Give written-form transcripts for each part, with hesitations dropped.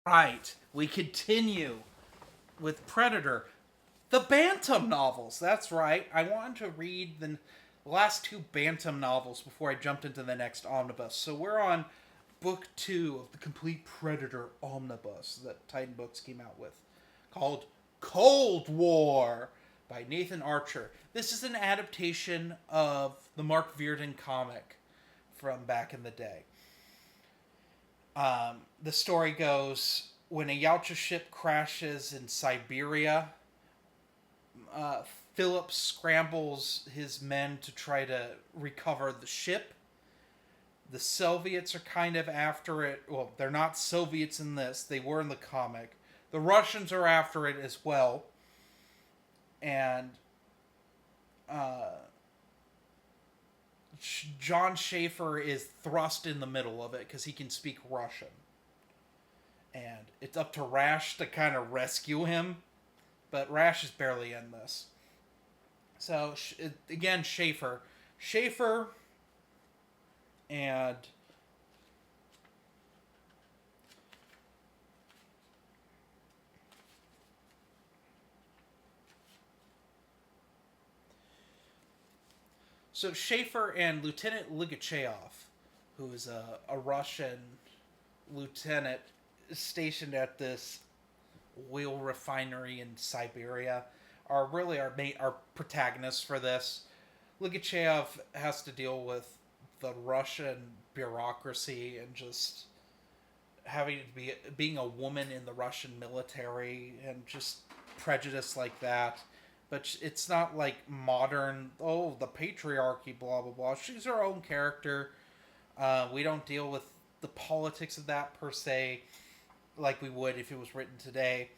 Right. We continue with Predator. The Bantam novels. That's right. I wanted to read the last two Bantam novels before I jumped into the next omnibus. So we're on book two of the complete Predator omnibus that Titan Books came out with, called Cold War by Nathan Archer. This is an adaptation of the Mark Virden comic from back in the day. The story goes when a Yautja ship crashes in Siberia, uh, Philip scrambles his men to try to recover the ship. The Soviets are kind of after it. Well, they're not Soviets in this, they were in the comic. The Russians are after it as well. And uh, John Schaefer is thrust in the middle of it because he can speak Russian. And it's up to Rash to kind of rescue him. But Rash is barely in this. So, again, Schaefer. Schaefer and so Schaefer and Lieutenant Ligachev, who is a Russian lieutenant stationed at this oil refinery in Siberia, are really our protagonists for this. Ligachev has to deal with the Russian bureaucracy and just having to be being a woman in the Russian military and just prejudice like that. But it's not like modern. Oh, the patriarchy, blah blah blah. She's her own character. We don't deal with the politics of that per se, like we would if it was written today.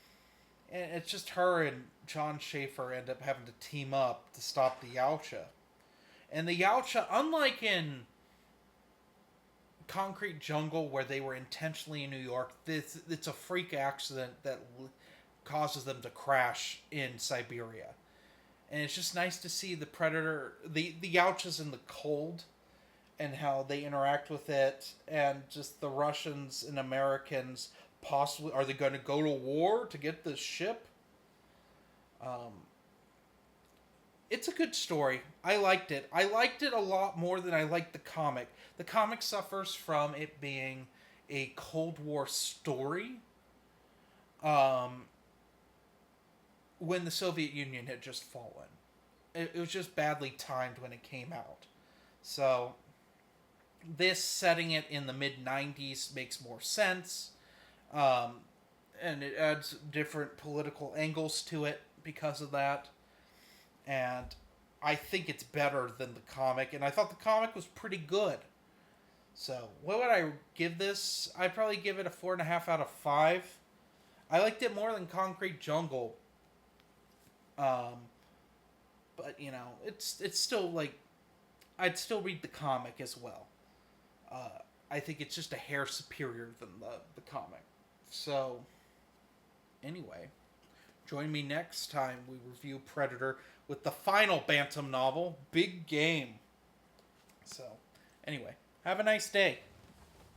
And it's just her and John Schaefer end up having to team up to stop the Yautja. And the Yautja, unlike in Concrete Jungle, where they were intentionally in New York, it's a freak accident that causes them to crash in Siberia. And it's just nice to see the Predator, the Yautjas in the cold, and how they interact with it, and just the Russians and Americans possibly, are they going to go to war to get this ship? Um, it's a good story. I liked it. I liked it a lot more than I liked the comic. The comic suffers from it being a Cold War story. Um, when the Soviet Union had just fallen, it was just badly timed when it came out. So this setting it in the mid '90s makes more sense. Um, and it adds different political angles to it because of that. And I think it's better than the comic, and I thought the comic was pretty good. So, what would I give this? I'd probably give it a 4.5 out of 5. I liked it more than Concrete Jungle. Um, but, it's still like, I'd still read the comic as well. Uh, I think it's just a hair superior than the comic. So, anyway, join me next time we review Predator with the final Bantam novel, Big Game. So, anyway, have a nice day.